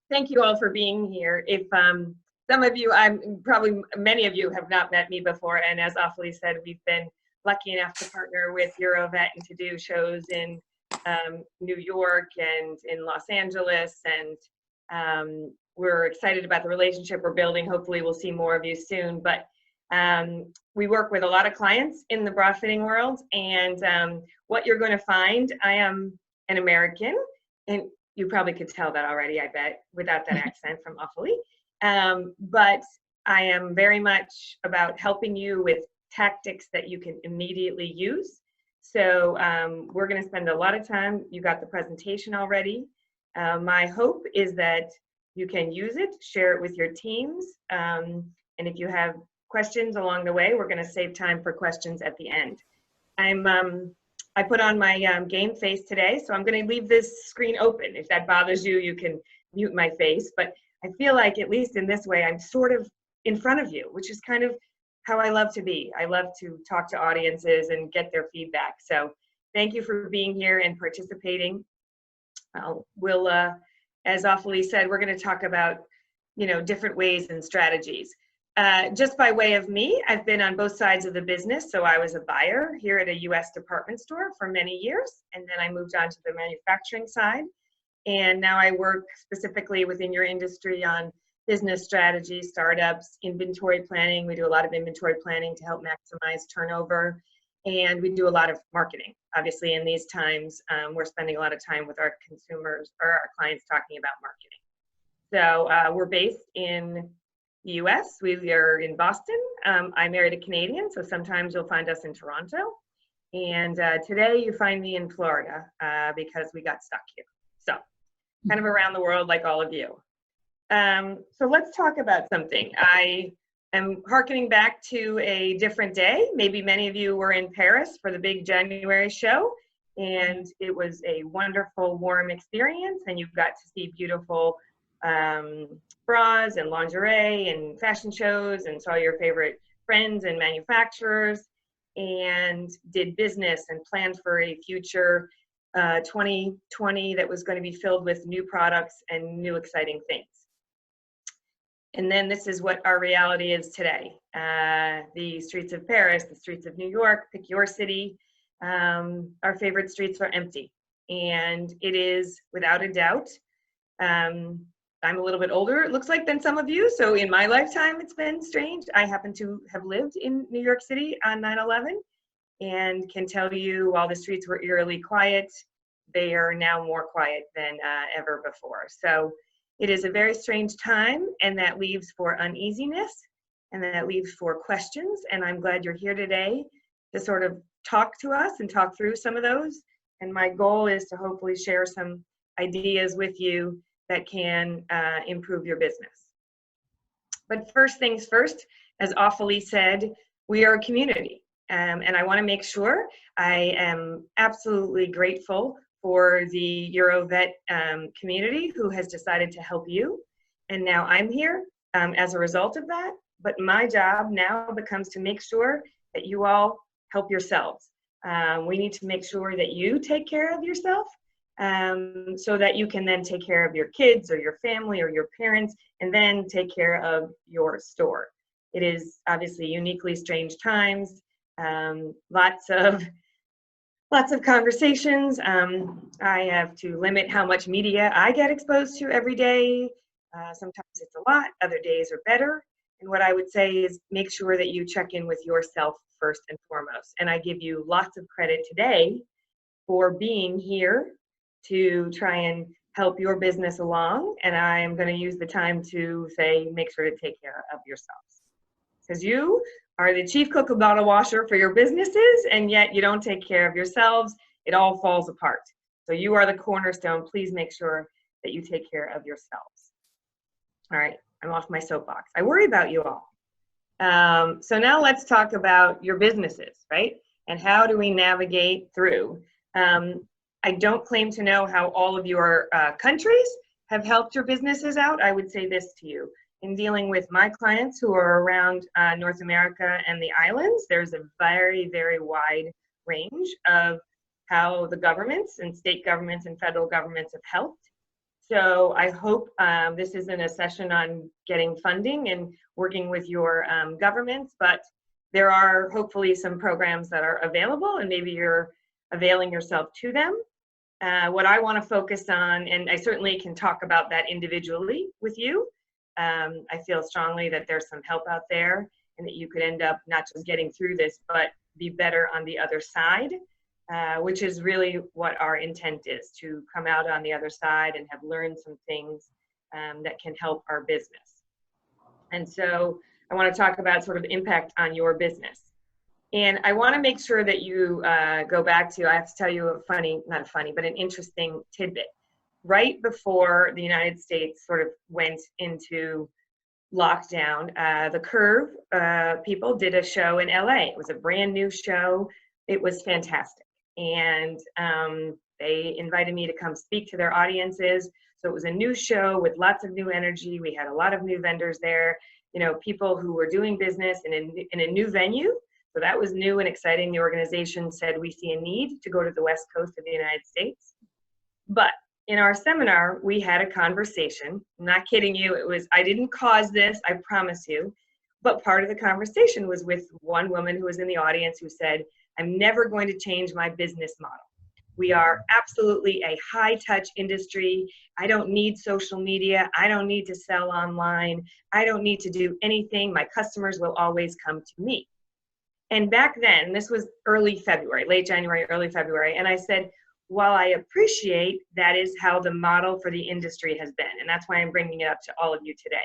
Thank you all for being here. If some of you, probably many of you have not met me before, and as Awfully said, we've been lucky enough to partner with Eurovet and to do shows in New York and in Los Angeles, and we're excited about the relationship we're building. Hopefully we'll see more of you soon, but we work with a lot of clients in the bra fitting world, and what you're going to find, I am an American, and you probably could tell that already, I bet, without that accent from Awfully. But I am very much about helping you with tactics that you can immediately use. So we're going to spend a lot of time. You got the presentation already. My hope is that you can use it, share it with your teams, and if you have questions along the way, we're going to save time for questions at the end. I put on my game face today, so I'm going to leave this screen open. If that bothers you, you can mute my face, but I feel like, at least in this way, I'm sort of in front of you, which is kind of how I love to be. I love to talk to audiences and get their feedback. So thank you for being here and participating. As Awfully said, we're going to talk about, different ways and strategies. Just by way of me, I've been on both sides of the business. So I was a buyer here at a US department store for many years, and then I moved on to the manufacturing side. And now I work specifically within your industry on business strategy, startups, inventory planning. We do a lot of inventory planning to help maximize turnover. And we do a lot of marketing. Obviously, in these times, we're spending a lot of time with our consumers or our clients talking about marketing. So we're based in the US. We are in Boston. I married a Canadian, so sometimes you'll find us in Toronto. And today you find me in Florida because we got stuck here. So kind of around the world like all of you. So let's talk about something. I am hearkening back to a different day. Maybe many of you were in Paris for the big January show, and it was a wonderful, warm experience, and you got to see beautiful bras and lingerie and fashion shows, and saw your favorite friends and manufacturers, and did business and planned for a future 2020 that was going to be filled with new products and new exciting things. And then this is what our reality is today. The streets of Paris, the streets of New York, pick your city. Our favorite streets are empty. And it is, without a doubt, I'm a little bit older, it looks like, than some of you. So in my lifetime, it's been strange. I happen to have lived in New York City on 9/11 and can tell you, while the streets were eerily quiet, they are now more quiet than ever before. So it is a very strange time, and that leaves for uneasiness, and that leaves for questions. And I'm glad you're here today to sort of talk to us and talk through some of those. And my goal is to hopefully share some ideas with you that can improve your business. But first things first, as Awfully said, we are a community. And I want to make sure I am absolutely grateful for the Eurovet community who has decided to help you. And now I'm here as a result of that. But my job now becomes to make sure that you all help yourselves. We need to make sure that you take care of yourself so that you can then take care of your kids or your family or your parents, and then take care of your store. It is obviously uniquely strange times, lots of conversations. I have to limit how much media I get exposed to every day. Sometimes it's a lot, other days are better. And what I would say is make sure that you check in with yourself first and foremost. And I give you lots of credit today for being here to try and help your business along. And I am going to use the time to say, make sure to take care of yourselves. Because you are the chief cook and bottle washer for your businesses, and yet you don't take care of yourselves, it all falls apart. So you are the cornerstone. Please make sure that you take care of yourselves. All right, I'm off my soapbox. I worry about you all. So now let's talk about your businesses, right? And how do we navigate through? I don't claim to know how all of your countries have helped your businesses out. I would say this to you. In dealing with my clients who are around North America and the islands, there's a very, very wide range of how the governments and state governments and federal governments have helped. So I hope this isn't a session on getting funding and working with your governments, but there are hopefully some programs that are available and maybe you're availing yourself to them. What I want to focus on, and I certainly can talk about that individually with you. I feel strongly that there's some help out there and that you could end up not just getting through this, but be better on the other side, which is really what our intent is, to come out on the other side and have learned some things that can help our business. And so I want to talk about sort of impact on your business. And I want to make sure that you go back to, I have to tell you a funny, not a funny, but an interesting tidbit. Right before the United States sort of went into lockdown, the Curve people did a show in LA. It was a brand new show. It was fantastic. And they invited me to come speak to their audiences. So it was a new show with lots of new energy. We had a lot of new vendors there, you know, people who were doing business in a new venue. So that was new and exciting. The organization said, we see a need to go to the West Coast of the United States. But in our seminar, we had a conversation. I'm not kidding you. It was, I didn't cause this, I promise you. But part of the conversation was with one woman who was in the audience who said, I'm never going to change my business model. We are absolutely a high-touch industry. I don't need social media. I don't need to sell online. I don't need to do anything. My customers will always come to me. And back then, this was early February, late January, early February, and I said, while I appreciate that is how the model for the industry has been, and that's why I'm bringing it up to all of you today.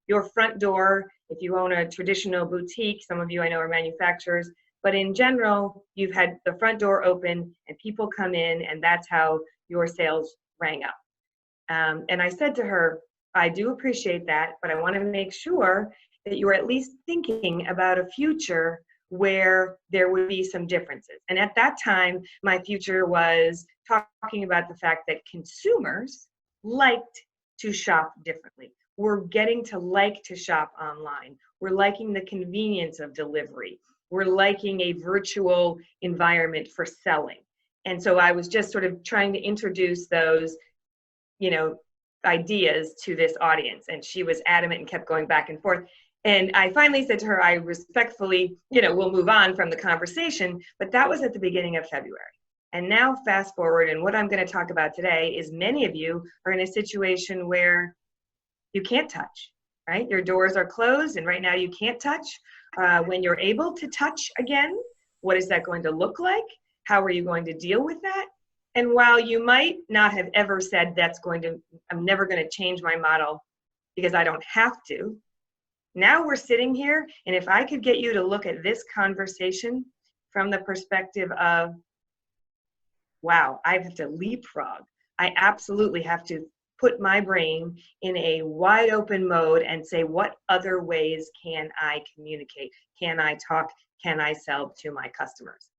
Your front door, if you own a traditional boutique, some of you I know are manufacturers, but in general, you've had the front door open and people come in, and that's how your sales rang up. And I said to her, I do appreciate that, but I want to make sure that you are at least thinking about a future where there would be some differences. And at that time, my future was talking about the fact that consumers liked to shop differently. We're getting to like to shop online. We're liking the convenience of delivery. We're liking a virtual environment for selling. And so I was just sort of trying to introduce those, you know, ideas to this audience. And she was adamant and kept going back and forth. And I finally said to her, I respectfully, you know, we'll move on from the conversation, but that was at the beginning of February. And now fast forward, and what I'm going to talk about today is many of you are in a situation where you can't touch, right? Your doors are closed, and right now you can't touch. When you're able to touch again, what is that going to look like? How are you going to deal with that? And while you might not have ever said I'm never going to change my model because I don't have to, now we're sitting here, and if I could get you to look at this conversation from the perspective of, wow, I have to leapfrog. I absolutely have to put my brain in a wide open mode and say, what other ways can I communicate? Can I talk? Can I sell to my customers?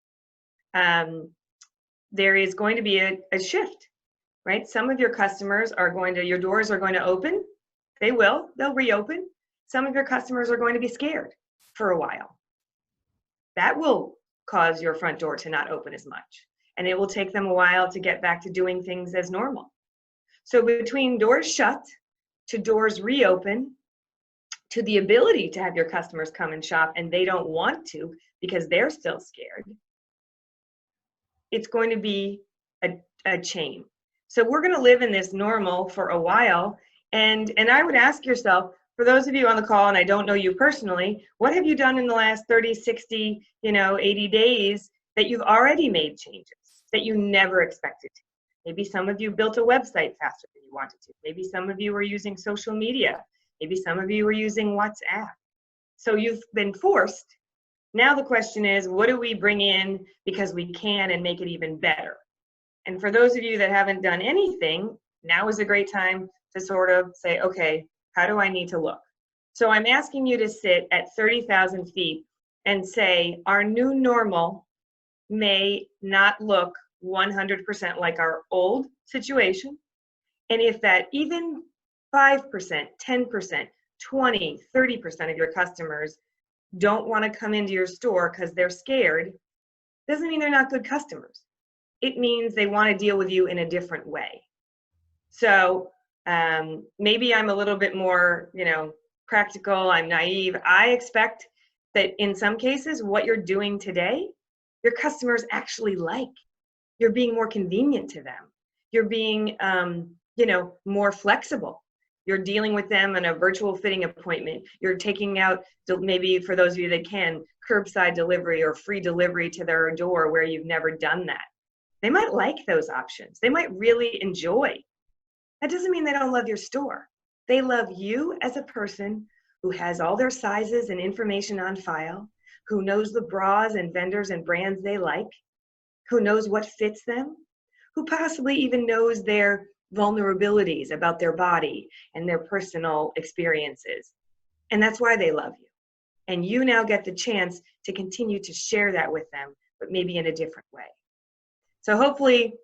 There is going to be a shift, right? Some of your customers your doors are going to open. They'll reopen. Some of your customers are going to be scared for a while. That will cause your front door to not open as much. And it will take them a while to get back to doing things as normal. So between doors shut to doors reopen to the ability to have your customers come and shop and they don't want to because they're still scared, it's going to be a chain. So we're going to live in this normal for a while. And I would ask yourself, for those of you on the call, and I don't know you personally, what have you done in the last 30, 60, 80 days that you've already made changes that you never expected to? Maybe some of you built a website faster than you wanted to. Maybe some of you were using social media. Maybe some of you were using WhatsApp. So you've been forced. Now the question is, what do we bring in because we can and make it even better? And for those of you that haven't done anything, now is a great time to sort of say, okay, how do I need to look? So I'm asking you to sit at 30,000 feet and say, our new normal may not look 100% like our old situation. And if that even 5%, 10%, 20, 30% of your customers don't want to come into your store because they're scared, doesn't mean they're not good customers. It means they want to deal with you in a different way. So Maybe I'm a little bit more, practical, I'm naive. I expect that in some cases, what you're doing today, your customers actually like. You're being more convenient to them. You're being, more flexible. You're dealing with them in a virtual fitting appointment. You're taking out, maybe for those of you that can, curbside delivery or free delivery to their door where you've never done that. They might like those options. They might really enjoy. That doesn't mean they don't love your store. They love you as a person who has all their sizes and information on file, who knows the bras and vendors and brands they like, who knows what fits them, who possibly even knows their vulnerabilities about their body and their personal experiences. And that's why they love you. And you now get the chance to continue to share that with them, but maybe in a different way. So hopefully,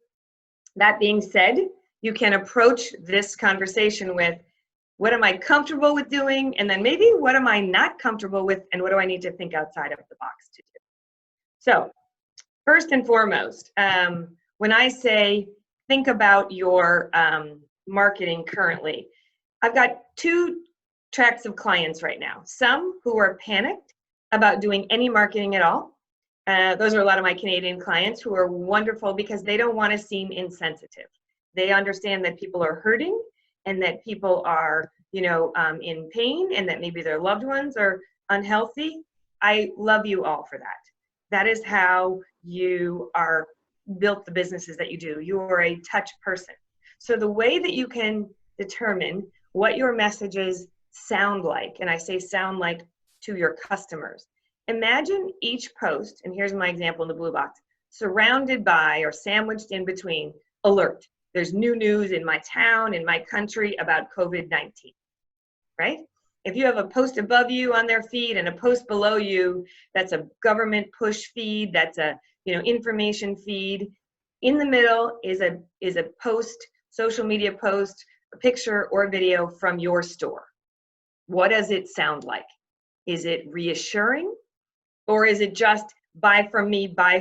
that being said, you can approach this conversation with, what am I comfortable with doing? And then maybe, what am I not comfortable with? And what do I need to think outside of the box to do? So first and foremost, when I say think about your marketing currently, I've got two tracks of clients right now. Some who are panicked about doing any marketing at all. Those are a lot of my Canadian clients who are wonderful because they don't want to seem insensitive. They understand that people are hurting and that people are, in pain and that maybe their loved ones are unhealthy. I love you all for that. That is how you are built the businesses that you do. You are a touch person. So the way that you can determine what your messages sound like, and I say sound like to your customers, imagine each post, and here's my example in the blue box, surrounded by or sandwiched in between alert. There's new news in my town, in my country about COVID-19, right? If you have a post above you on their feed and a post below you, that's a government push feed, that's a information feed. In the middle is a post, social media post, a picture or a video from your store. What does it sound like? Is it reassuring? Or is it just buy from me, buy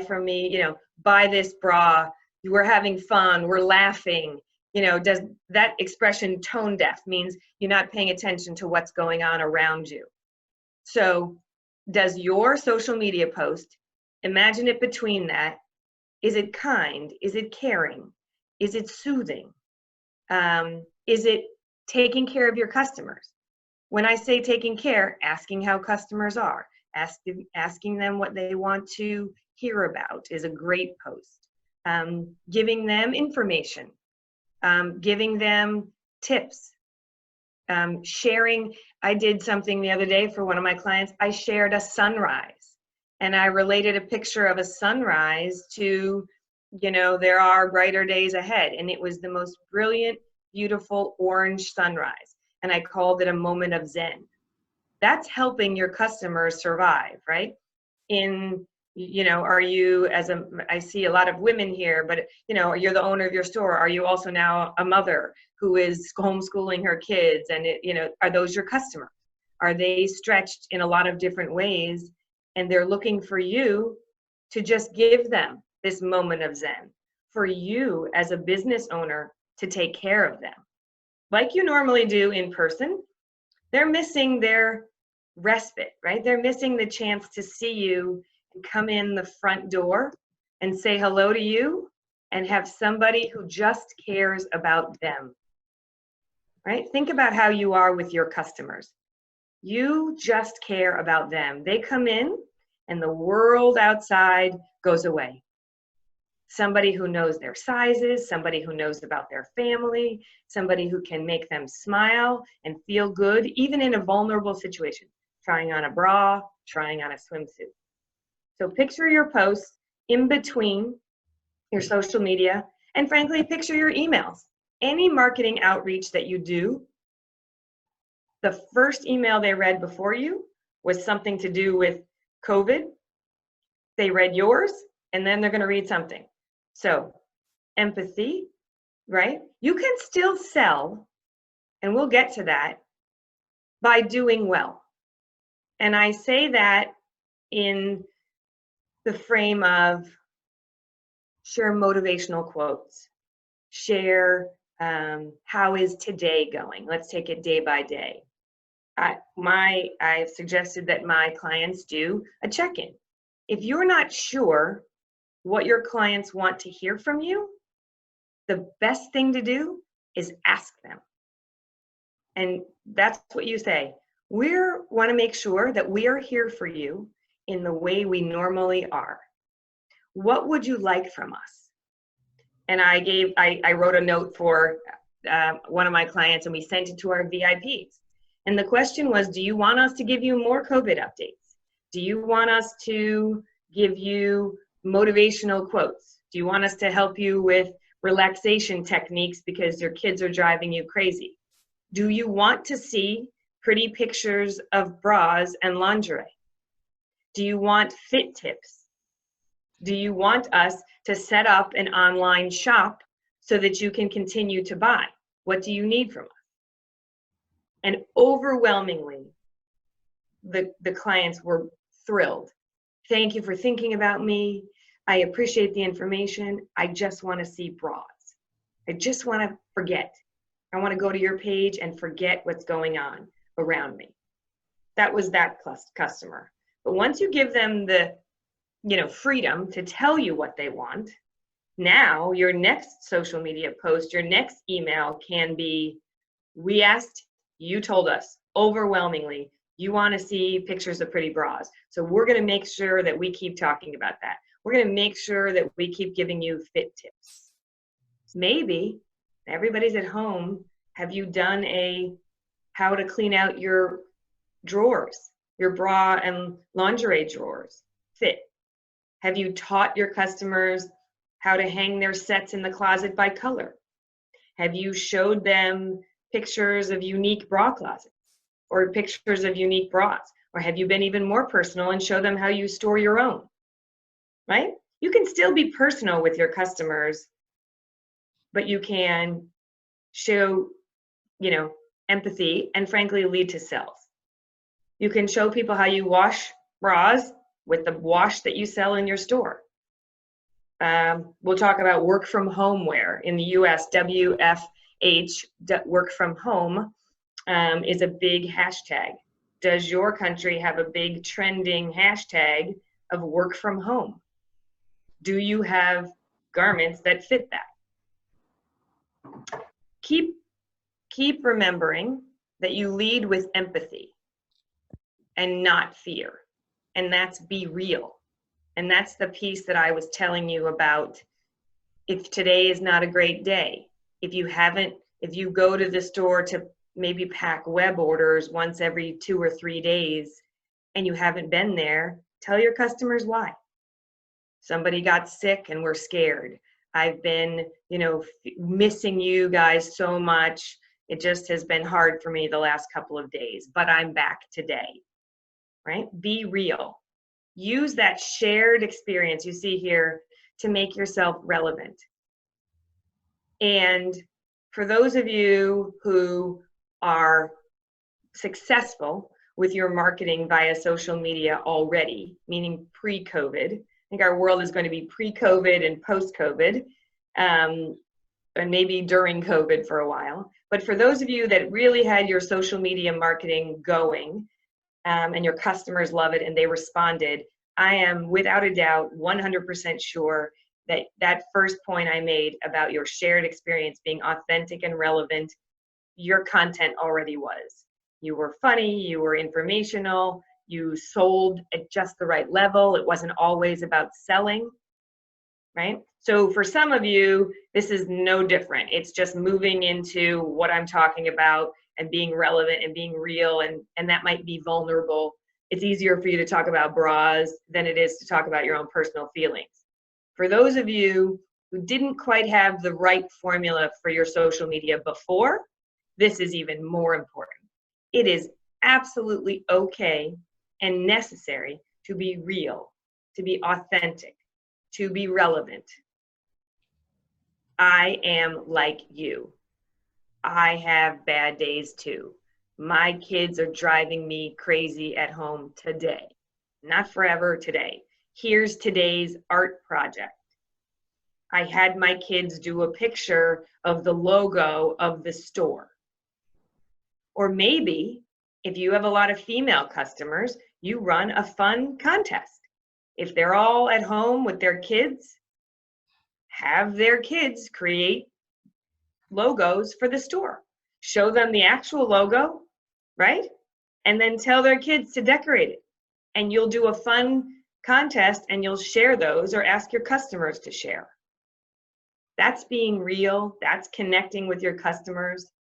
this bra, we're having fun, we're laughing? Does that expression tone deaf, means you're not paying attention to what's going on around you? So does your social media post, imagine it between that, is it kind? Is it caring? Is it soothing? Is it taking care of your customers? When I say taking care, asking how customers are, asking them what they want to hear about is a great post. Giving them information, giving them tips, sharing. I did something the other day for one of my clients. I shared a sunrise and I related a picture of a sunrise to, there are brighter days ahead. And it was the most brilliant, beautiful orange sunrise. And I called it a moment of Zen. That's helping your customers survive, right? Are you, I see a lot of women here, but you're the owner of your store. Are you also now a mother who is homeschooling her kids? And are those your customers? Are they stretched in a lot of different ways? And they're looking for you to just give them this moment of Zen, for you as a business owner to take care of them. Like you normally do in person. They're missing their respite, right? They're missing the chance to see you and come in the front door and say hello to you and have somebody who just cares about them, right? Think about how you are with your customers. You just care about them. They come in and the world outside goes away. Somebody who knows their sizes, somebody who knows about their family, somebody who can make them smile and feel good, even in a vulnerable situation, trying on a bra, trying on a swimsuit. So picture your posts in between your social media, and frankly, picture your emails. Any marketing outreach that you do, the first email they read before you was something to do with COVID. They read yours, and then they're going to read something. So empathy, right? You can still sell, and we'll get to that, by doing well. And I say that in the frame of share motivational quotes, share How is today going? Let's take it day by day. I've suggested that my clients do a check-in. If you're not sure what your clients want to hear from you, the best thing to do is ask them. And that's what you say. We want to make sure that we are here for you in the way we normally are. What would you like from us? And I wrote a note for one of my clients, and we sent it to our VIPs. And the question was, do you want us to give you more COVID updates? Do you want us to give you motivational quotes? Do you want us to help you with relaxation techniques because your kids are driving you crazy? Do you want to see pretty pictures of bras and lingerie? Do you want fit tips? Do you want us to set up an online shop so that you can continue to buy? What do you need from us? And overwhelmingly, the clients were thrilled. Thank you for thinking about me. I appreciate the information. I just want to see bras. I just want to forget. I want to go to your page and forget what's going on around me. That was that customer. But once you give them the freedom to tell you what they want, now your next social media post, your next email can be, we asked, you told us overwhelmingly, you want to see pictures of pretty bras. So we're going to make sure that we keep talking about that. We're going to make sure that we keep giving you fit tips. Maybe everybody's at home. Have you done a how to clean out your drawers, your bra and lingerie drawers? Fit. Have you taught your customers how to hang their sets in the closet by color? Have you showed them pictures of unique bra closets or pictures of unique bras? Or have you been even more personal and show them how you store your own, right? You can still be personal with your customers, but you can show, empathy and frankly lead to sales. You can show people how you wash bras with the wash that you sell in your store. We'll talk about work from home wear. In the US, WFH, work from home, is a big hashtag. Does your country have a big trending hashtag of work from home? Do you have garments that fit that? Keep remembering that you lead with empathy and not fear. And that's be real. And that's the piece that I was telling you about. If today is not a great day, if you go to the store to maybe pack web orders once every 2 or 3 days and you haven't been there, tell your customers why. Somebody got sick and we're scared. I've been, missing you guys so much. It just has been hard for me the last couple of days, but I'm back today, right? Be real. Use that shared experience you see here to make yourself relevant. And for those of you who are successful with your marketing via social media already, meaning pre-COVID, I think our world is going to be pre-COVID and post-COVID, and maybe during COVID for a while. But for those of you that really had your social media marketing going, and your customers love it and they responded, I am without a doubt 100% sure that that first point I made about your shared experience being authentic and relevant, your content already was. You were funny, you were informational, you sold at just the right level. It wasn't always about selling, right? So for some of you, this is no different. It's just moving into what I'm talking about and being relevant and being real, and that might be vulnerable. It's easier for you to talk about bras than it is to talk about your own personal feelings. For those of you who didn't quite have the right formula for your social media before, this is even more important. It is absolutely okay and necessary to be real, to be authentic, to be relevant. I am like you. I have bad days too. My kids are driving me crazy at home today. Not forever, today. Here's today's art project. I had my kids do a picture of the logo of the store. Or maybe if you have a lot of female customers, you run a fun contest. If they're all at home with their kids, have their kids create logos for the store. Show them the actual logo, right? And then tell their kids to decorate it. And you'll do a fun contest and you'll share those or ask your customers to share. That's being real. That's connecting with your customers.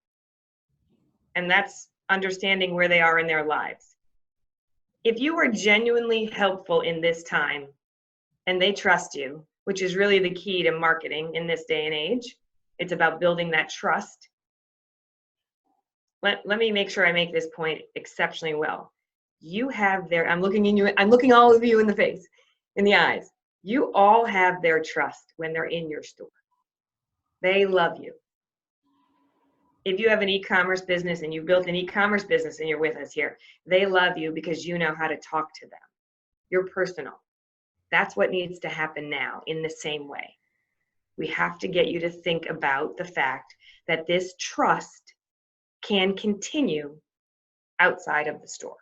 And that's understanding where they are in their lives. If you are genuinely helpful in this time and they trust you, which is really the key to marketing in this day and age, it's about building that trust. Let me make sure I make this point exceptionally well. You have their, I'm looking all of you in the face, in the eyes. You all have their trust when they're in your store. They love you. If you have an e-commerce business and you built an e-commerce business and you're with us here, they love you because you know how to talk to them. You're personal. That's what needs to happen now in the same way. We have to get you to think about the fact that this trust can continue outside of the store.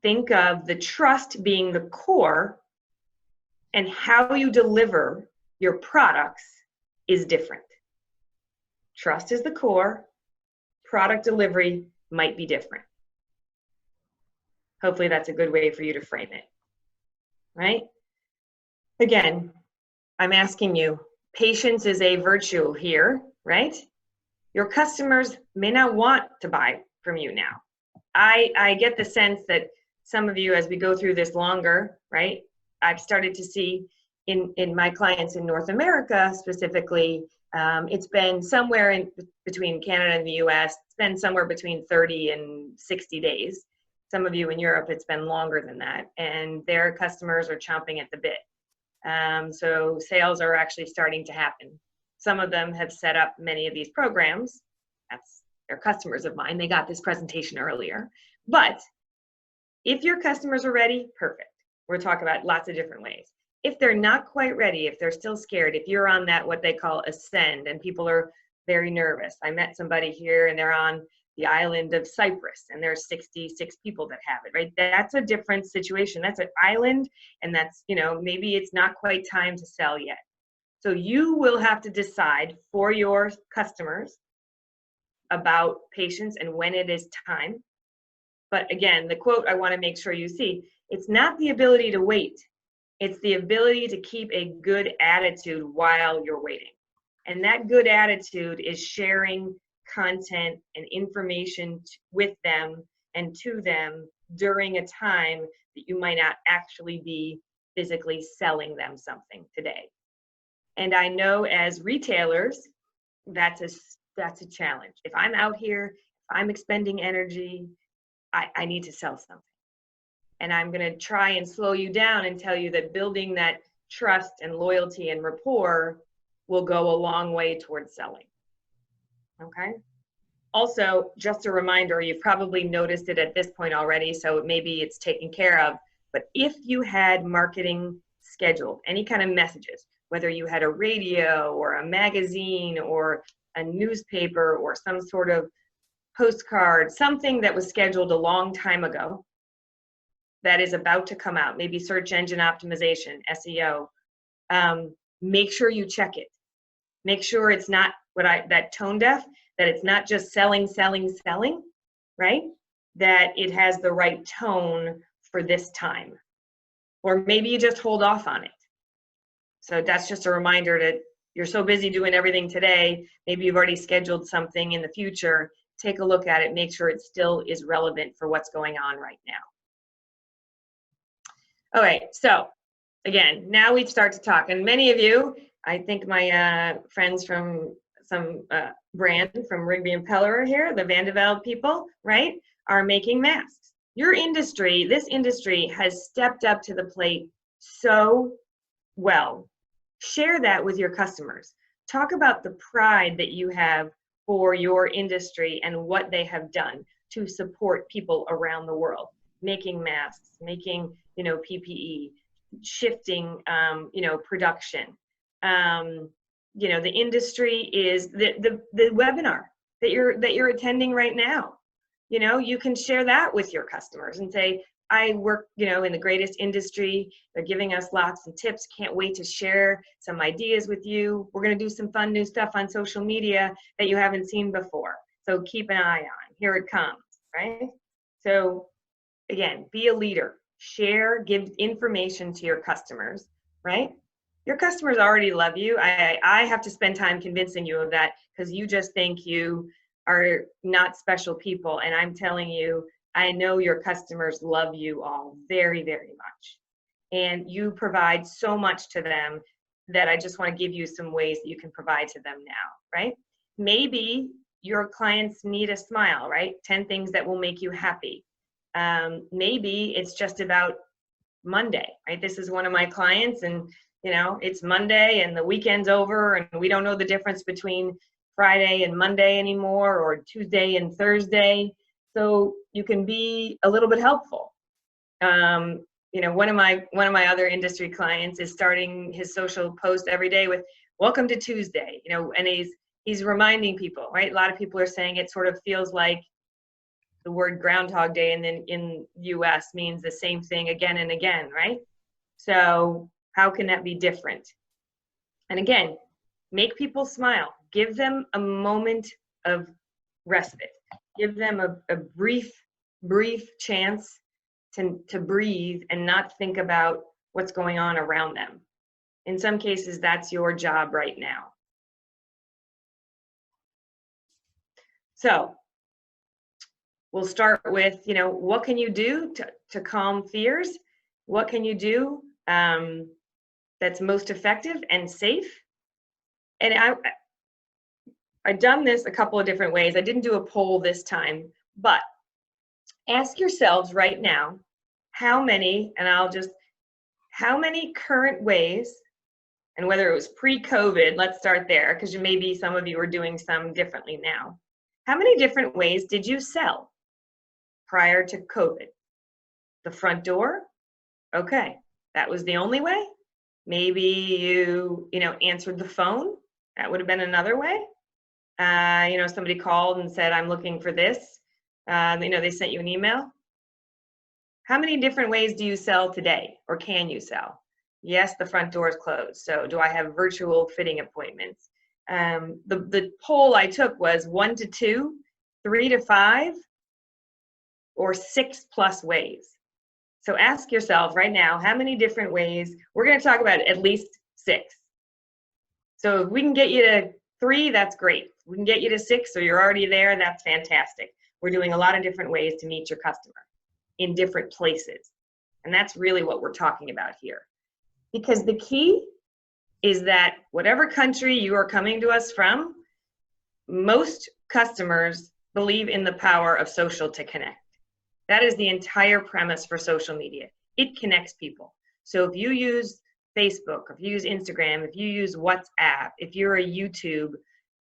Think of the trust being the core, and how you deliver your products is different. Trust is the core, product delivery might be different. Hopefully that's a good way for you to frame it, right? Again, I'm asking you, patience is a virtue here, right? Your customers may not want to buy from you now. I get the sense that some of you, as we go through this longer, right? I've started to see in my clients in North America specifically, it's been somewhere in between Canada and the US, it's been somewhere between 30 and 60 days. Some of you in Europe, it's been longer than that, and their customers are chomping at the bit. So sales are actually starting to happen. Some of them have set up many of these programs. They're customers of mine. They got this presentation earlier. But if your customers are ready, perfect. We're talking about lots of different ways. If they're not quite ready, if they're still scared, if you're on that, what they call ascend, and people are very nervous. I met somebody here and they're on the island of Cyprus and there's 66 people that have it, right? That's a different situation. That's an island, and that's, maybe it's not quite time to sell yet. So you will have to decide for your customers about patience and when it is time. But again, the quote I want to make sure you see, it's not the ability to wait. It's the ability to keep a good attitude while you're waiting. And that good attitude is sharing content and information with them and to them during a time that you might not actually be physically selling them something today. And I know as retailers, that's a challenge. If I'm out here, if I'm expending energy, I need to sell something. And I'm going to try and slow you down and tell you that building that trust and loyalty and rapport will go a long way towards selling. Okay? Also, just a reminder, you've probably noticed it at this point already, so maybe it's taken care of, but if you had marketing scheduled, any kind of messages, whether you had a radio or a magazine or a newspaper or some sort of postcard, something that was scheduled a long time ago that is about to come out, maybe search engine optimization, SEO, make sure you check it. Make sure it's not that tone deaf, that it's not just selling, right? That it has the right tone for this time. Or maybe you just hold off on it. So that's just a reminder that you're so busy doing everything today, maybe you've already scheduled something in the future. Take a look at it, make sure it still is relevant for what's going on right now. All right, so again, now we start to talk. And many of you, I think my friends from some brand from Rigby and Peller are here, the Vandeveld people, right, are making masks. Your industry, this industry has stepped up to the plate so well. Share that with your customers. Talk about the pride that you have for your industry and what they have done to support people around the world, making masks, making, PPE, shifting, production. The industry is the webinar that you're attending right now. You can share that with your customers and say, I work, in the greatest industry. They're giving us lots of tips. Can't wait to share some ideas with you. We're going to do some fun new stuff on social media that you haven't seen before. So keep an eye on. Here it comes, right? So again, be a leader. Share, give information to your customers, right? Your customers already love you. I have to spend time convincing you of that because you just think you are not special people. And I'm telling you, I know your customers love you all very, very much. And you provide so much to them that I just want to give you some ways that you can provide to them now, right? Maybe your clients need a smile, right? 10 things that will make you happy. Maybe it's just about Monday, right? This is one of my clients, and it's Monday and the weekend's over and we don't know the difference between Friday and Monday anymore, or Tuesday and Thursday. So you can be a little bit helpful. One of my other industry clients is starting his social post every day with "Welcome to Tuesday," and he's reminding people, right? A lot of people are saying it sort of feels like the word Groundhog Day, and then in US means the same thing again and again, right? So how can that be different? And again, make people smile. Give them a moment of respite. Give them a brief chance to breathe and not think about what's going on around them. In some cases, that's your job right now. So we'll start with, what can you do to calm fears? What can you do that's most effective and safe? And I've done this a couple of different ways. I didn't do a poll this time, but ask yourselves right now, how many current ways, and whether it was pre-COVID, let's start there, because maybe some of you are doing some differently now. How many different ways did you sell prior to COVID? The front door? Okay, that was the only way. Maybe you answered the phone. That would have been another way. Somebody called and said, I'm looking for this. They sent you an email. How many different ways do you sell today, or can you sell? Yes, the front door is closed. So do I have virtual fitting appointments? The poll I took was 1 to 2, 3 to 5, or 6+ ways. So ask yourself right now, how many different ways? We're going to talk about at least 6. So if we can get you to 3, that's great. We can get you to 6, so you're already there, that's fantastic. We're doing a lot of different ways to meet your customer in different places. And that's really what we're talking about here. Because the key is that whatever country you are coming to us from, most customers believe in the power of social to connect. That is the entire premise for social media. It connects people. So if you use Facebook, if you use Instagram, if you use WhatsApp, if you're a YouTube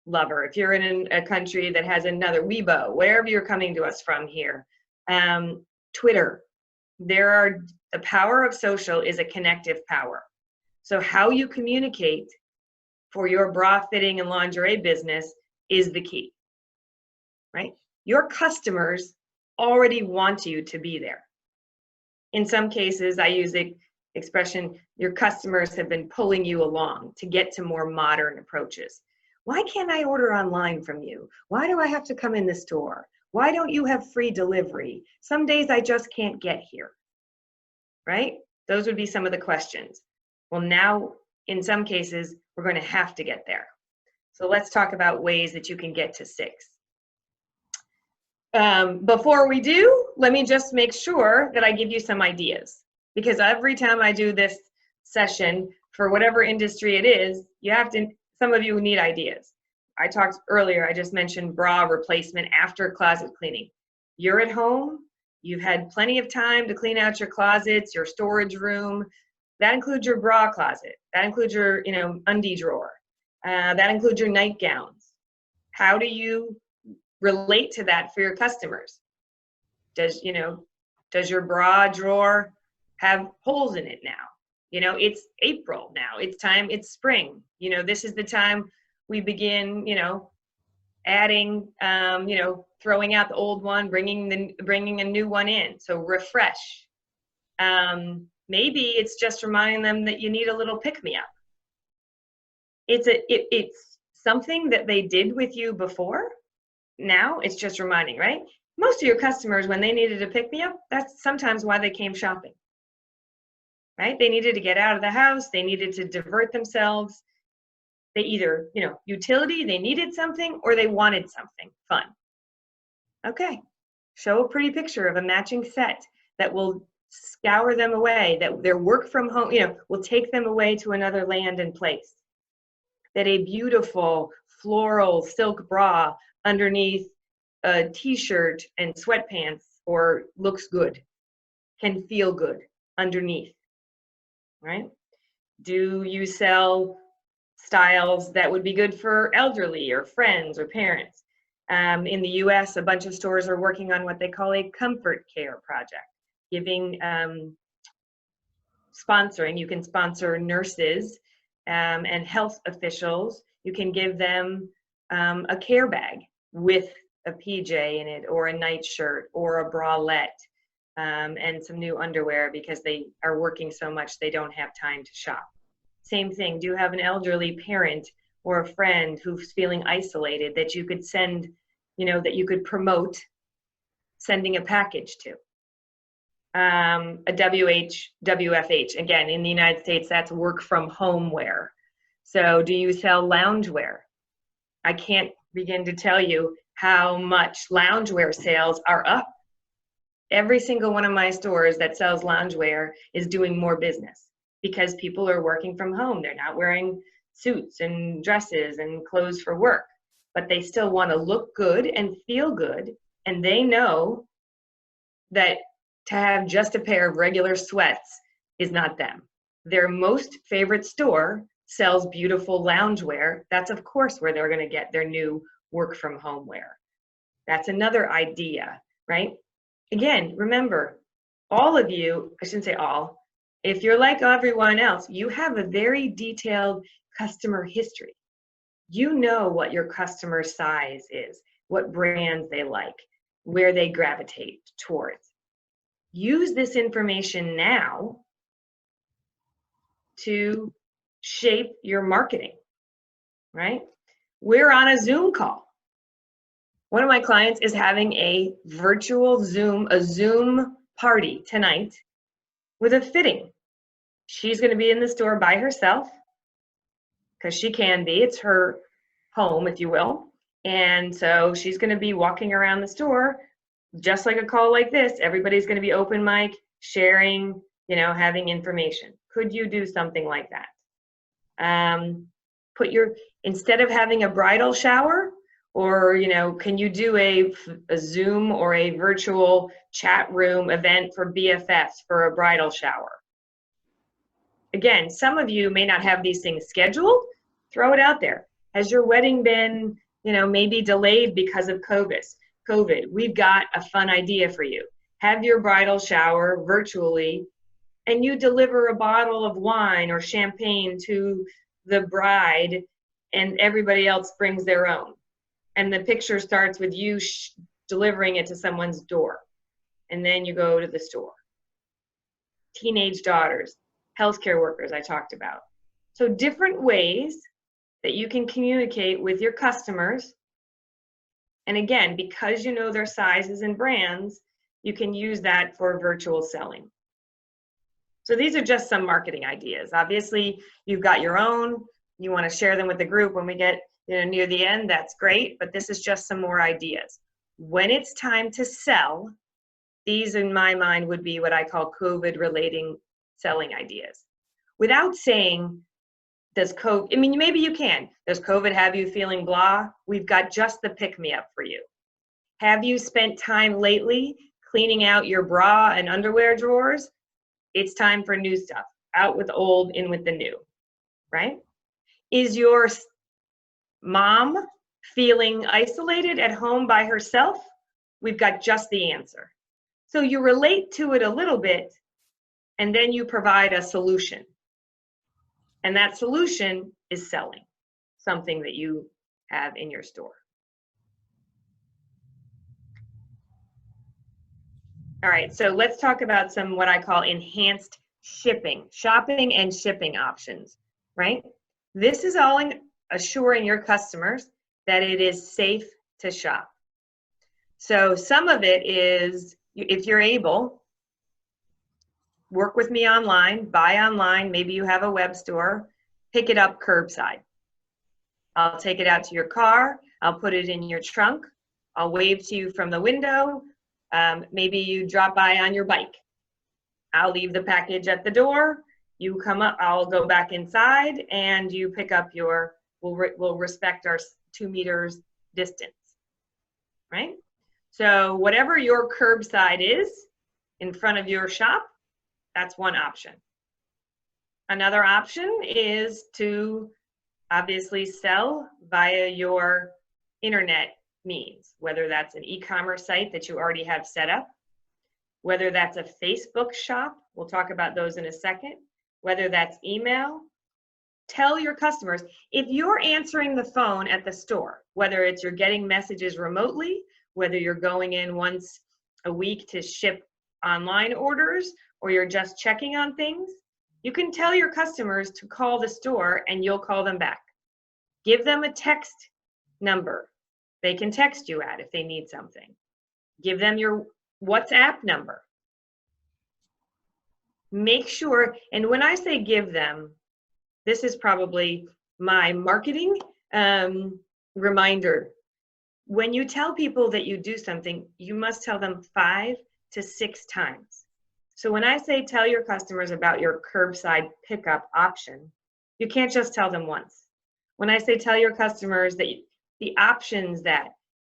lover, if you're in a country that has another Weibo, wherever you're coming to us from here, Twitter, the power of social is a connective power. So how you communicate for your bra fitting and lingerie business is the key, right? Your customers already want you to be there. In some cases, I use the expression, your customers have been pulling you along to get to more modern approaches. Why can't I order online from you? Why do I have to come in the store? Why don't you have free delivery? Some days I just can't get here, right? Those would be some of the questions. Well, now, in some cases, we're going to have to get there. So let's talk about ways that you can get to 6. Before we do, let me just make sure that I give you some ideas, because every time I do this session for whatever industry it is, some of you need ideas. I talked earlier, I just mentioned bra replacement after closet cleaning. You're at home, you've had plenty of time to clean out your closets, your storage room. That includes your bra closet. That includes your, undie drawer. That includes your nightgowns. How do you relate to that for your customers? Does your bra drawer have holes in it now? You know, it's April now. It's time, it's spring. You know, this is the time we begin, you know, adding, you know, throwing out the old one, bringing a new one in. So refresh. Maybe it's just reminding them that you need a little pick-me-up. It's something that they did with you before. Now it's just reminding, right? Most of your customers, when they needed a pick-me-up, that's sometimes why they came shopping, right? They needed to get out of the house. They needed to divert themselves. They either, you know, utility, they needed something, or they wanted something fun. Okay, show a pretty picture of a matching set that will scour them away, that their work from home, you know, will take them away to another land and place. That a beautiful floral silk bra underneath a t-shirt and sweatpants or looks good, can feel good underneath, right? Do you sell styles that would be good for elderly or friends or parents? In the US, a bunch of stores are working on what they call a comfort care project, giving, sponsoring. You can sponsor nurses and health officials. You can give them a care bag with a PJ in it, or a nightshirt, or a bralette, and some new underwear because they are working so much they don't have time to shop. Same thing, do you have an elderly parent or a friend who's feeling isolated that you could send, you know, that you could promote sending a package to? A WFH, again, in the United States, that's work from home wear. So do you sell loungewear? I can't begin to tell you how much loungewear sales are up. Every single one of my stores that sells loungewear is doing more business because people are working from home. They're not wearing suits and dresses and clothes for work, but they still want to look good and feel good. And they know that to have just a pair of regular sweats is not them. Their most favorite store sells beautiful loungewear. That's of course where they're going to get their new work from home wear. That's another idea, right? Again, remember, all of you, I shouldn't say all, if you're like everyone else, you have a very detailed customer history. You know what your customer size is, what brands they like, where they gravitate towards. Use this information now to shape your marketing, right? We're on a Zoom call. One of my clients is having a virtual Zoom party tonight with a fitting. She's going to be in the store by herself because she can be. It's her home, if you will. And so she's going to be walking around the store just like a call like this. Everybody's going to be open mic, sharing, you know, having information. Could you do something like that? Instead of having a bridal shower, or, you know, can you do a Zoom or a virtual chat room event for BFFs for a bridal shower? Again, some of you may not have these things scheduled. Throw it out there. Has your wedding been, you know, maybe delayed because of COVID? We've got a fun idea for you. Have your bridal shower virtually, and you deliver a bottle of wine or champagne to the bride, and everybody else brings their own. And the picture starts with you delivering it to someone's door. And then you go to the store. Teenage daughters, healthcare workers I talked about. So different ways that you can communicate with your customers. And again, because you know their sizes and brands, you can use that for virtual selling. So these are just some marketing ideas. Obviously, you've got your own. You want to share them with the group when we get, you know, near the end. That's great, but this is just some more ideas. When it's time to sell, these in my mind would be what I call COVID-relating selling ideas. Without saying, does COVID, I mean, maybe you can. Does COVID have you feeling blah? We've got just the pick-me-up for you. Have you spent time lately cleaning out your bra and underwear drawers? It's time for new stuff. Out with the old, in with the new, right? Is your mom feeling isolated at home by herself? We've got just the answer. So you relate to it a little bit, and then you provide a solution. And that solution is selling something that you have in your store. All right, so let's talk about some what I call enhanced shipping, shopping and shipping options, right? This is all assuring your customers that it is safe to shop. So some of it is, if you're able, work with me online, buy online, maybe you have a web store, pick it up curbside. I'll take it out to your car, I'll put it in your trunk, I'll wave to you from the window, maybe you drop by on your bike. I'll leave the package at the door, you come up, I'll go back inside, and you pick up your, we'll respect our 2 meters distance, right? So whatever your curbside is in front of your shop, that's one option. Another option is to obviously sell via your internet means, whether that's an e-commerce site that you already have set up, whether that's a Facebook shop, we'll talk about those in a second, whether that's email. Tell your customers, if you're answering the phone at the store, whether it's you're getting messages remotely, whether you're going in once a week to ship online orders, or you're just checking on things, you can tell your customers to call the store and you'll call them back. Give them a text number they can text you at if they need something. Give them your WhatsApp number. Make sure, and when I say give them, this is probably my marketing reminder. When you tell people that you do something, you must tell them 5 to 6 times. So when I say tell your customers about your curbside pickup option, you can't just tell them once. When I say tell your customers that the options, that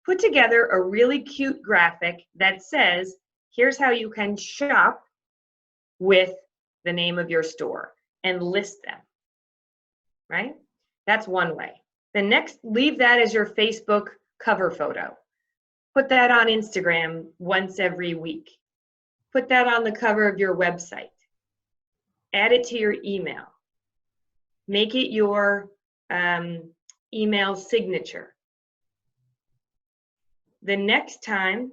put together a really cute graphic that says, here's how you can shop with the name of your store, and list them, right? That's one way. The next, leave that as your Facebook cover photo. Put that on Instagram once every week. Put that on the cover of your website. Add it to your email. Make it your email signature. The next time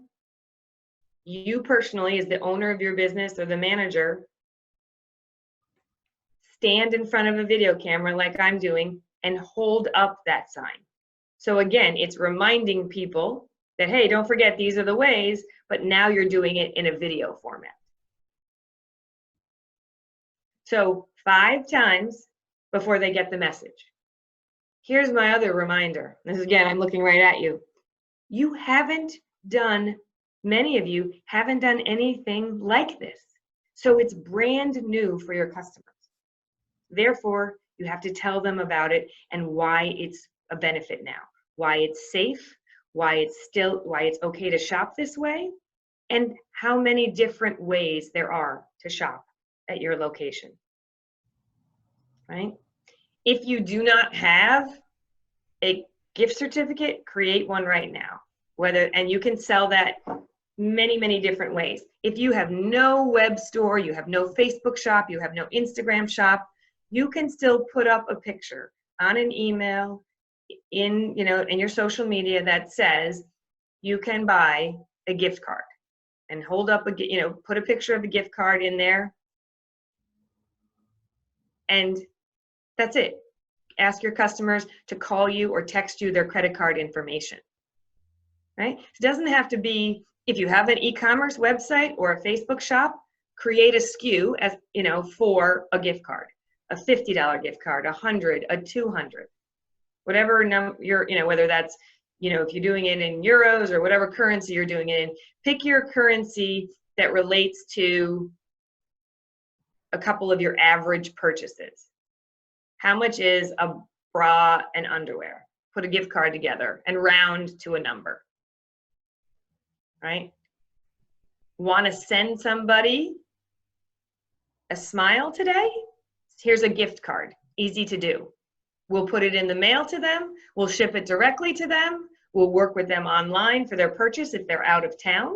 you personally, as the owner of your business or the manager, stand in front of a video camera like I'm doing and hold up that sign. So again, it's reminding people that, hey, don't forget, these are the ways, but now you're doing it in a video format. So 5 times before they get the message. Here's my other reminder. This is, again, I'm looking right at you. You haven't done, many of you haven't done anything like this. So it's brand new for your customers. Therefore, you have to tell them about it and why it's a benefit now, why it's safe, why it's okay to shop this way, and how many different ways there are to shop at your location, right? If you do not have a gift certificate, create one right now. And you can sell that many, many different ways. If you have no web store, you have no Facebook shop, you have no Instagram shop, you can still put up a picture on an email, in your social media that says you can buy a gift card, and hold up put a picture of a gift card in there, and that's it. Ask your customers to call you or text you their credit card information, right? It doesn't have to be, if you have an e-commerce website or a Facebook shop, create a SKU as for a gift card, a $50 gift card, $100, a $200, whatever whether that's if you're doing it in euros or whatever currency you're doing it in. Pick your currency that relates to a couple of your average purchases. How much is a bra and underwear? Put a gift card together and round to a number, right? Want to send somebody a smile today? Here's a gift card, easy to do. We'll put it in the mail to them. We'll ship it directly to them. We'll work with them online for their purchase if they're out of town.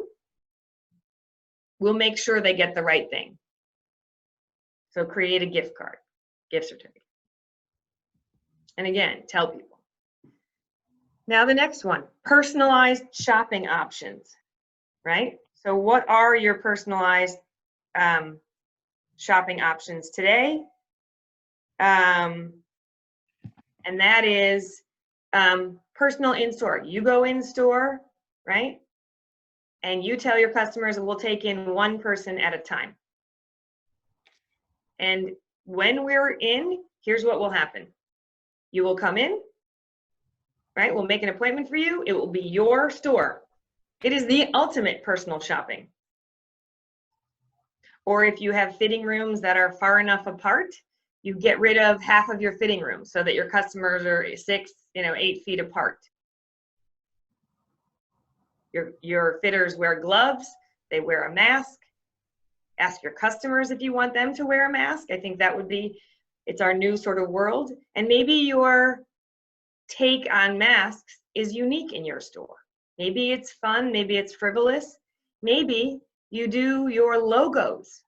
We'll make sure they get the right thing. So create a gift card, gift certificate. And again, tell people. Now the next one, personalized shopping options, right? So what are your personalized shopping options today? And that is personal in-store. You go in-store, right? And you tell your customers, we'll take in one person at a time. And when we're in, here's what will happen. You will come in, right? We'll make an appointment for you. It will be your store. It is the ultimate personal shopping. Or if you have fitting rooms that are far enough apart, you get rid of half of your fitting rooms so that your customers are 6, 8 feet apart. Your fitters wear gloves, they wear a mask. Ask your customers if you want them to wear a mask. I think that would be, it's our new sort of world. And maybe your take on masks is unique in your store. Maybe it's fun, maybe it's frivolous. Maybe you do your logos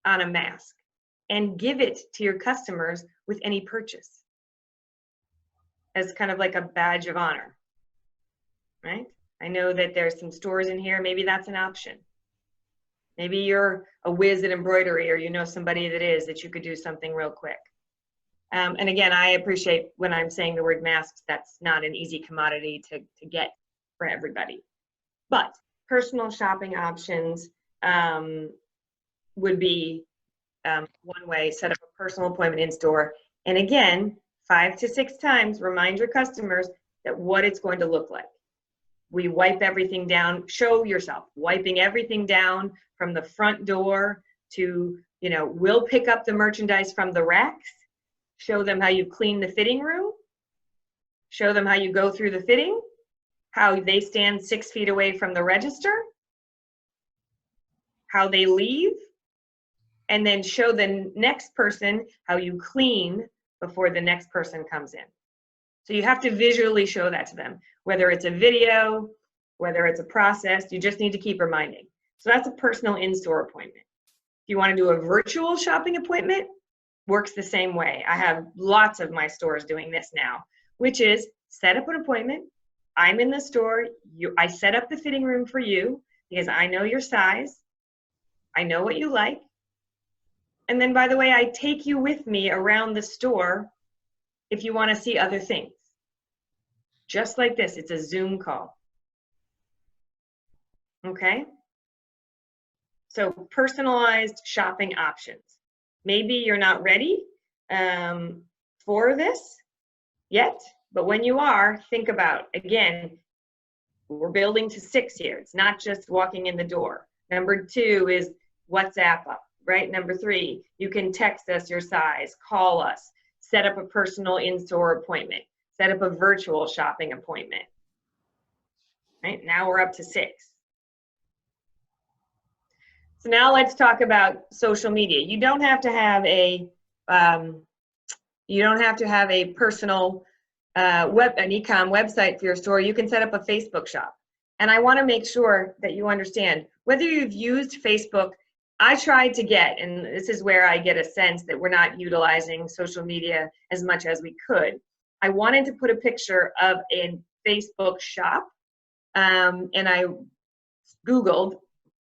on a mask and give it to your customers with any purchase as kind of like a badge of honor, right? I know that there's some stores in here, maybe that's an option. Maybe you're a whiz at embroidery, or you know somebody that you could do something real quick. And again, I appreciate when I'm saying the word masks, that's not an easy commodity to get for everybody. But personal shopping options would be one way. Set up a personal appointment in store. And again, 5 to 6 times, remind your customers that what it's going to look like. We wipe everything down. Show yourself wiping everything down from the front door to, we'll pick up the merchandise from the racks. Show them how you clean the fitting room. Show them how you go through the fitting, how they stand 6 feet away from the register, how they leave, and then show the next person how you clean before the next person comes in. So you have to visually show that to them, whether it's a video, whether it's a process, you just need to keep reminding. So that's a personal in-store appointment. If you want to do a virtual shopping appointment, works the same way. I have lots of my stores doing this now, which is set up an appointment. I'm in the store. I set up the fitting room for you because I know your size. I know what you like. And then, by the way, I take you with me around the store if you want to see other things. Just like this, it's a Zoom call. Okay? So personalized shopping options. Maybe you're not ready for this yet, but when you are, think about, again, we're building to 6 here. It's not just walking in the door. Number 2 is WhatsApp up, right? Number 3, you can text us your size, call us, set up a personal in-store appointment, set up a virtual shopping appointment, right? Now we're up to 6. So now let's talk about social media. You don't have to have a personal an e-com website for your store. You can set up a Facebook shop. And I want to make sure that you understand whether you've used Facebook. I tried to get, and this is where I get a sense that we're not utilizing social media as much as we could. I wanted to put a picture of a Facebook shop, and I Googled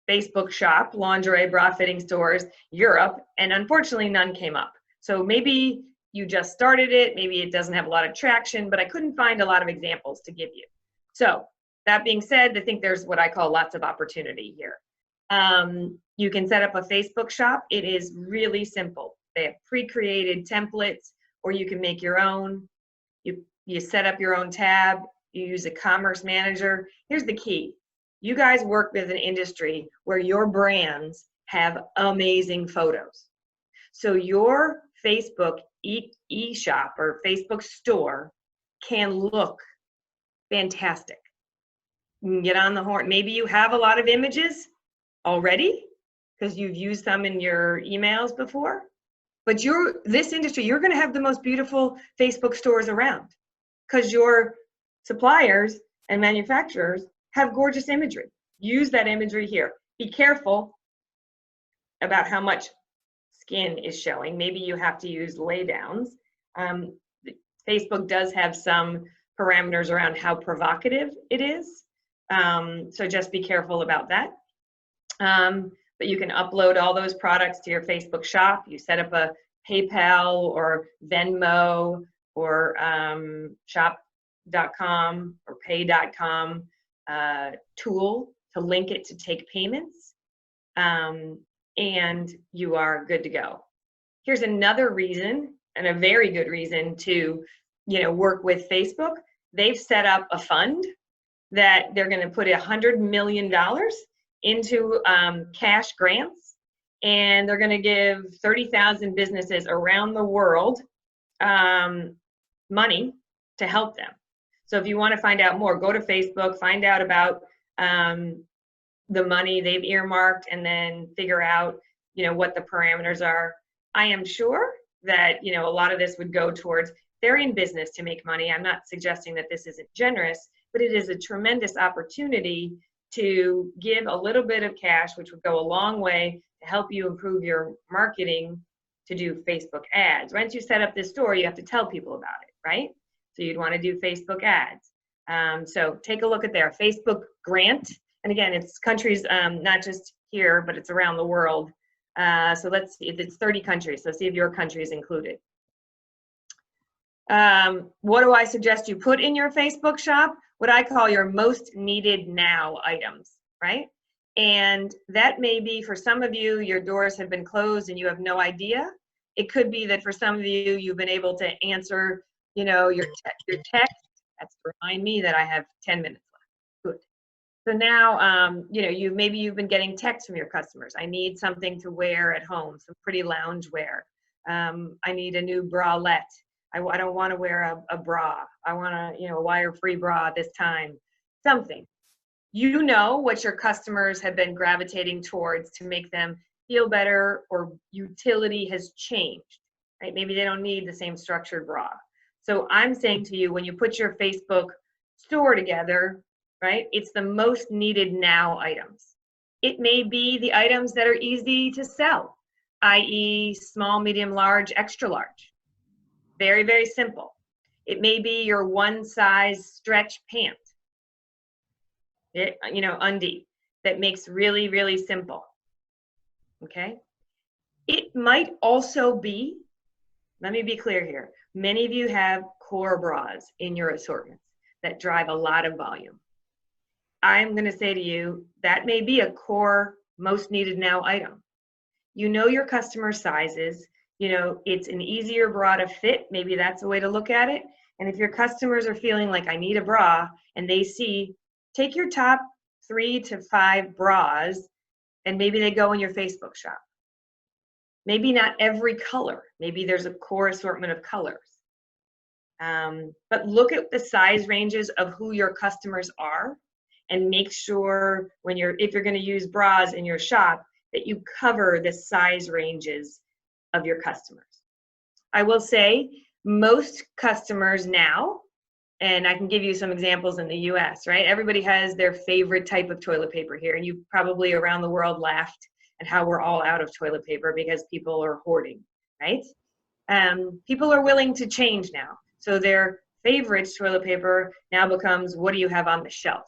Facebook shop, lingerie, bra fitting stores, Europe, and unfortunately none came up. So maybe you just started it, maybe it doesn't have a lot of traction, but I couldn't find a lot of examples to give you. So that being said, I think there's what I call lots of opportunity here. You can set up a Facebook shop. It is really simple. They have pre-created templates, or you can make your own. You set up your own tab, you use a commerce manager. Here's the key. You guys work with an industry where your brands have amazing photos. So your Facebook e-shop or Facebook store can look fantastic. You can get on the horn. Maybe you have a lot of images already because you've used them in your emails before. But this industry, you're going to have the most beautiful Facebook stores around because your suppliers and manufacturers have gorgeous imagery. Use that imagery here. Be careful about how much skin is showing. Maybe you have to use laydowns. Facebook does have some parameters around how provocative it is. So just be careful about that. But you can upload all those products to your Facebook shop. You set up a PayPal or Venmo or shop.com or pay.com tool to link it to take payments, and you are good to go. Here's another reason, and a very good reason, to work with Facebook. They've set up a fund that they're going to put $100 million into cash grants, and they're going to give 30,000 businesses around the world money to help them. So if you want to find out more, go to Facebook, find out about the money they've earmarked, and then figure out what the parameters are. I am sure that a lot of this would go towards, they're in business to make money. I'm not suggesting that this isn't generous, but it is a tremendous opportunity to give a little bit of cash, which would go a long way to help you improve your marketing to do Facebook ads. Once you set up this store, you have to tell people about it, right? So you'd want to do Facebook ads. So take a look at their Facebook grant. And again, it's countries, not just here, but it's around the world. So let's see if it's 30 countries. So see if your country is included. What do I suggest you put in your Facebook shop? What I call your most needed now items, right? And that may be, for some of you, your doors have been closed and you have no idea. It could be that for some of you, you've been able to answer, your text. That's to remind me that I have 10 minutes left. Good. So now, maybe you've been getting texts from your customers. I need something to wear at home, some pretty lounge wear. I need a new bralette. I don't want to wear a bra. I want a wire-free bra this time. Something. You know what your customers have been gravitating towards to make them feel better, or utility has changed, right? Maybe they don't need the same structured bra. So I'm saying to you, when you put your Facebook store together, right, it's the most needed now items. It may be the items that are easy to sell, i.e. small, medium, large, extra large. Very, very simple. It may be your one size stretch pant, undie, that makes really, really simple, okay? It might also be, let me be clear here, many of you have core bras in your assortments that drive a lot of volume. I'm gonna say to you, that may be a core most needed now item. You know your customer sizes, it's an easier bra to fit. Maybe that's a way to look at it. And if your customers are feeling like, I need a bra, and they see, take your top 3 to 5 bras, and maybe they go in your Facebook shop. Maybe not every color. Maybe there's a core assortment of colors. But look at the size ranges of who your customers are, and make sure if you're going to use bras in your shop, that you cover the size ranges of your customers. I will say most customers now, and I can give you some examples in the US, right? Everybody has their favorite type of toilet paper here, and you probably around the world laughed at how we're all out of toilet paper because people are hoarding, right? People are willing to change now. So their favorite toilet paper now becomes, what do you have on the shelf?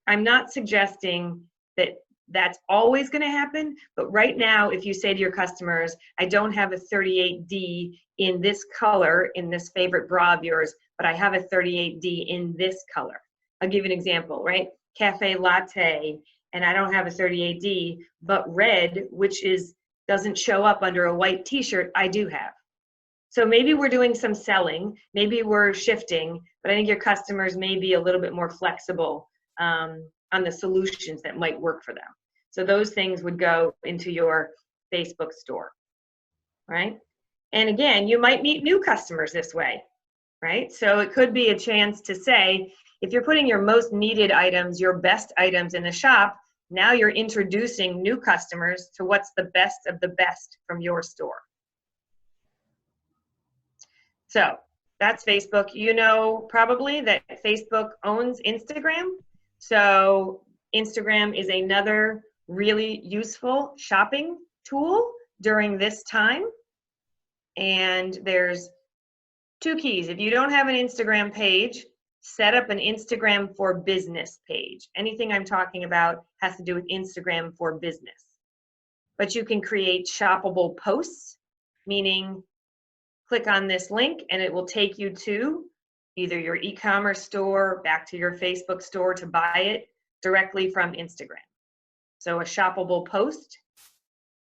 I'm not suggesting that that's always going to happen, but right now, if you say to your customers, I don't have a 38D in this color in this favorite bra of yours, but I have a 38D in this color. I'll give you an example, right? Cafe latte, and I don't have a 38D, but red, which doesn't show up under a white t-shirt, I do have. So maybe we're doing some selling, maybe we're shifting, but I think your customers may be a little bit more flexible on the solutions that might work for them. So those things would go into your Facebook store, right? And again, you might meet new customers this way, right? So it could be a chance to say, if you're putting your most needed items, your best items in the shop, now you're introducing new customers to what's the best of the best from your store. So that's Facebook. You know probably that Facebook owns Instagram. So Instagram is another really useful shopping tool during this time. And there's Two keys. If you don't have an Instagram page, set up an Instagram for business page. Anything I'm talking about has to do with Instagram for business. But you can create shoppable posts, meaning click on this link and it will take you to either your e-commerce store, back to your Facebook store to buy it directly from Instagram. So a shoppable post,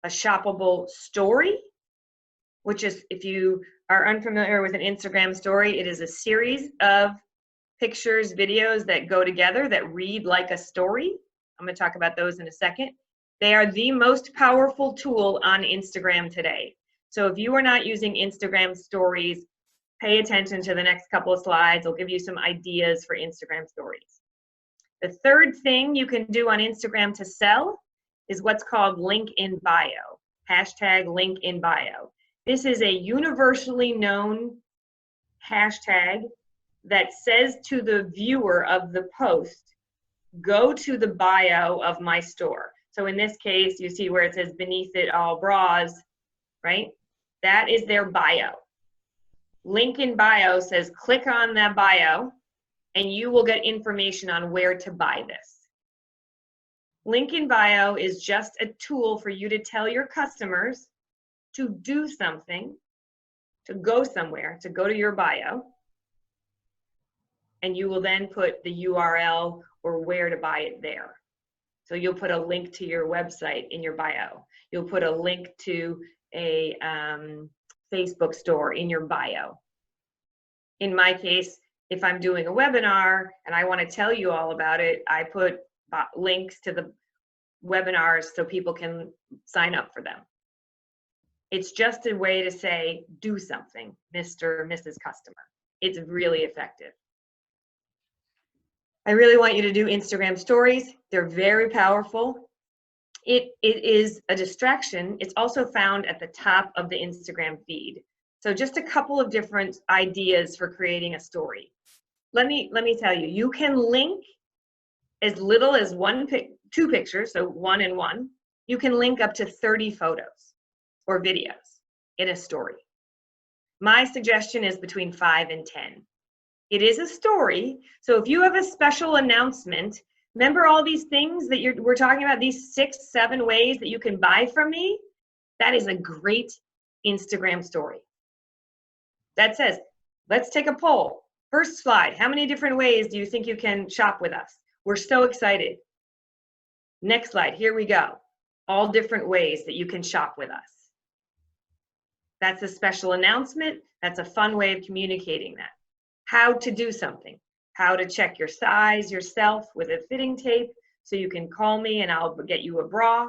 a shoppable story, which is, if you are unfamiliar with an Instagram story, it is a series of pictures, videos that go together that read like a story. I'm going to talk about those in a second. They are the most powerful tool on Instagram today. So if you are not using Instagram stories, pay attention to the next couple of slides. I'll give you some ideas for Instagram stories. The third thing you can do on Instagram to sell is what's called link in bio, hashtag link in bio. This is a universally known hashtag that says to the viewer of the post, go to the bio of my store. So in this case, you see where it says beneath it all bras, right? That is their bio. Link in bio says click on that bio and you will get information on where to buy this. Link in bio is just a tool for you to tell your customers to do something, to go somewhere, to go to your bio, and you will then put the URL or where to buy it there. So you'll put a link to your website in your bio. You'll put a link to a Facebook store in your bio. In my case, if I'm doing a webinar and I want to tell you all about it, I put links to the webinars so people can sign up for them. It's just a way to say, do something, Mr. or Mrs. Customer. It's really effective. I really want you to do Instagram stories. They're very powerful. It is a distraction. It's also found at the top of the Instagram feed. So just a couple of different ideas for creating a story. Let me tell you, you can link as little as two pictures, so 1 and 1. You can link up to 30 photos or videos in a story. My suggestion is between 5 and 10. It is a story, so if you have a special announcement, remember all these things that we're talking about, these 6, 7 ways that you can buy from me? That is a great Instagram story. That says, let's take a poll. First slide, how many different ways do you think you can shop with us? We're so excited. Next slide, here we go. All different ways that you can shop with us. That's a special announcement. That's a fun way of communicating that. How to do something. How to check your size yourself with a fitting tape so you can call me and I'll get you a bra.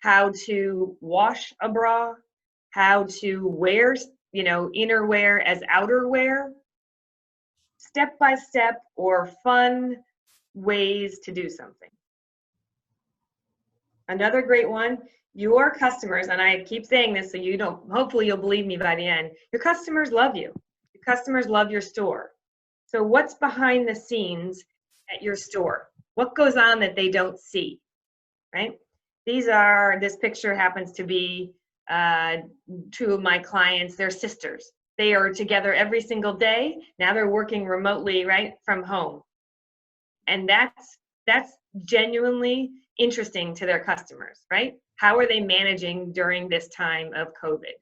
How to wash a bra. How to wear, inner wear as outer wear. Step by step or fun ways to do something. Another great one, your customers, and I keep saying this so you don't, hopefully you'll believe me by the end, your customers love you. Your customers love your store. So what's behind the scenes at your store? What goes on that they don't see, right? This picture happens to be 2 of my clients, they're sisters. They are together every single day. Now they're working remotely, right, from home. And that's genuinely interesting to their customers, right? How are they managing during this time of COVID?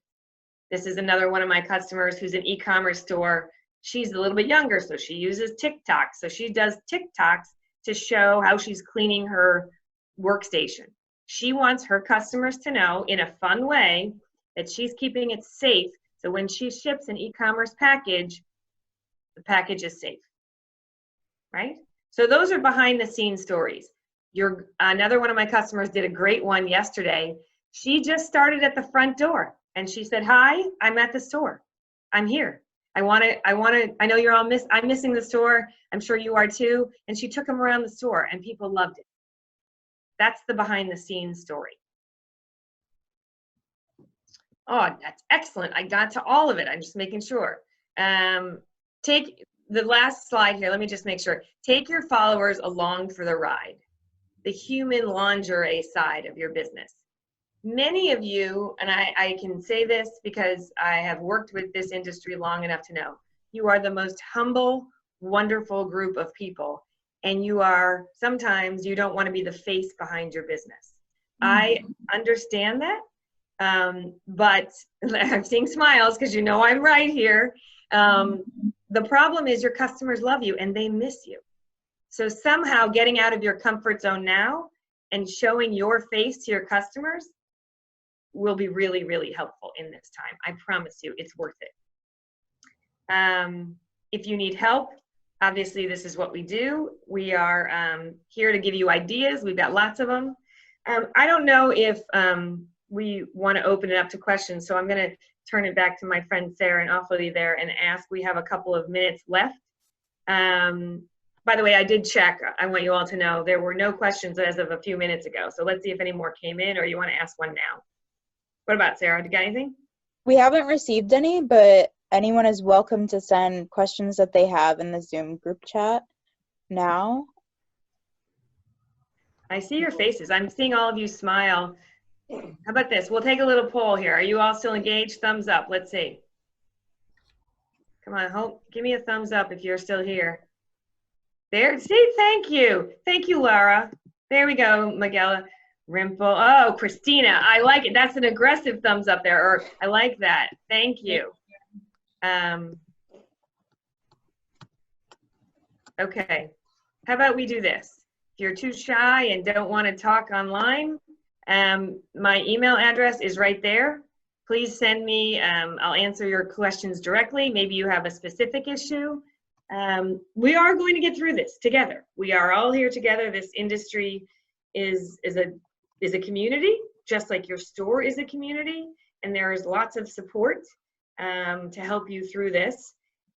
This is another one of my customers who's an e-commerce store. She's a little bit younger, so she uses TikTok. So she does TikToks to show how she's cleaning her workstation. She wants her customers to know in a fun way that she's keeping it safe. So when she ships an e-commerce package, the package is safe, right? So those are behind the scenes stories. Another one of my customers did a great one yesterday. She just started at the front door and she said, "Hi, I'm at the store. I'm here. I know you're all I'm missing the store. I'm sure you are too." And she took them around the store and people loved it. That's the behind the scenes story. Oh, that's excellent. I got to all of it. I'm just making sure. Take the last slide here. Let me just make sure. Take your followers along for the ride. The human lingerie side of your business. many of you, and I can say this because I have worked with this industry long enough to know, you are the most humble, wonderful group of people. And you are, sometimes you don't want to be the face behind your business. I understand that. But I'm seeing smiles because you know I'm right here. The problem is your customers love you and they miss you. So somehow getting out of your comfort zone now and showing your face to your customers will be really, really helpful in this time. I promise you, it's worth it. If you need help, obviously this is what we do. We are here to give you ideas. We've got lots of them. I don't know if we want to open it up to questions, so I'm going to turn it back to my friend Sarah and Awfully there and ask. We have a couple of minutes left. By the way, I did check. I want you all to know there were no questions as of a few minutes ago. So let's see if any more came in, or you want to ask one now. What about Sarah? Did you get anything? We haven't received any, but anyone is welcome to send questions that they have in the Zoom group chat now. I see your faces. I'm seeing all of you smile. How about this? We'll take a little poll here. Are you all still engaged? Thumbs up. Let's see. Come on, Hope. Give me a thumbs up if you're still here. There. See, thank you. Thank you, Laura. There we go, Miguel. Rimple. Oh, Christina. I like it. That's an aggressive thumbs up there. Or I like that. Thank you. Okay. How about we do this? If you're too shy and don't want to talk online, my email address is right there. Please send me, I'll answer your questions directly. Maybe you have a specific issue. We are going to get through this together. We are all here together. This industry is a community, just like your store is a community, and there is lots of support to help you through this.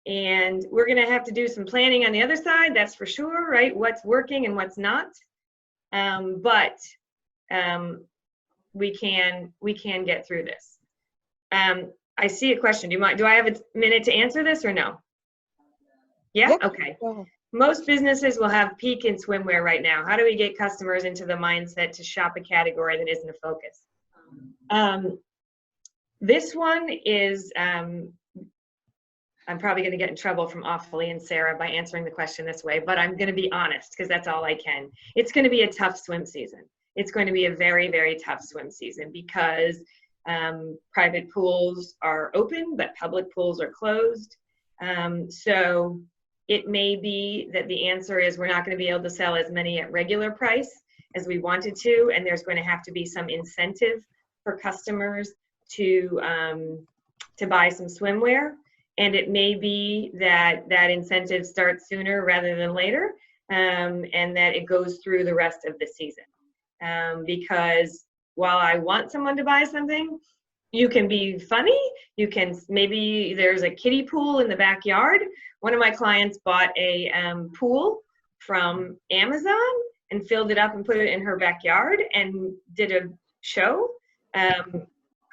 And we're going to have to do some planning on the other side, that's for sure, right? What's working and what's not. But we can get through this. I see a question. Do I have a minute to answer this or no? Yeah? Yep. Okay. Most businesses will have peak in swimwear right now. How do we get customers into the mindset to shop a category that isn't a focus? This one is, I'm probably going to get in trouble from Awfully and Sarah by answering the question this way, but I'm going to be honest because that's all I can. It's going to be a tough swim season. It's going to be a very, very tough swim season because private pools are open, but public pools are closed. So it may be that the answer is we're not going to be able to sell as many at regular price as we wanted to, and there's going to have to be some incentive for customers to buy some swimwear. And it may be that that incentive starts sooner rather than later, and that it goes through the rest of the season. Because while I want someone to buy something, you can be funny. You can, maybe there's a kiddie pool in the backyard. One of my clients bought a pool from Amazon and filled it up and put it in her backyard and did a show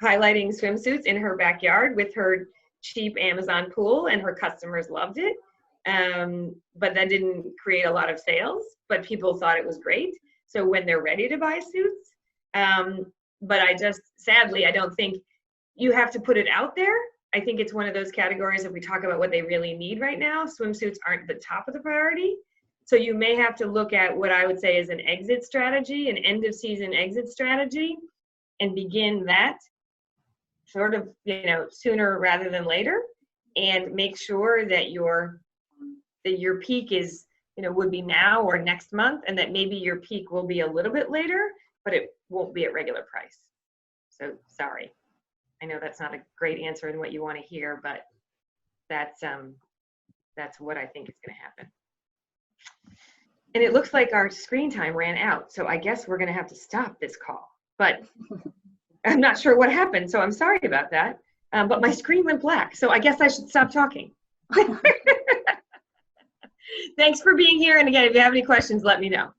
highlighting swimsuits in her backyard with her cheap Amazon pool, and her customers loved it. But that didn't create a lot of sales, but people thought it was great. So when they're ready to buy suits, but I just, sadly, I don't think you have to put it out there. I think it's one of those categories, if we talk about what they really need right now, swimsuits aren't the top of the priority. So you may have to look at what I would say is an exit strategy, an end of season exit strategy, and begin that sort of, you know, sooner rather than later, and make sure that your peak is, you know, would be now or next month, and that maybe your peak will be a little bit later, but it won't be at regular price. So sorry. I know that's not a great answer and what you want to hear, but that's what I think is going to happen. And it looks like our screen time ran out, so I guess we're going to have to stop this call. But I'm not sure what happened, so I'm sorry about that. But my screen went black, so I guess I should stop talking. Thanks for being here, and again, if you have any questions, let me know.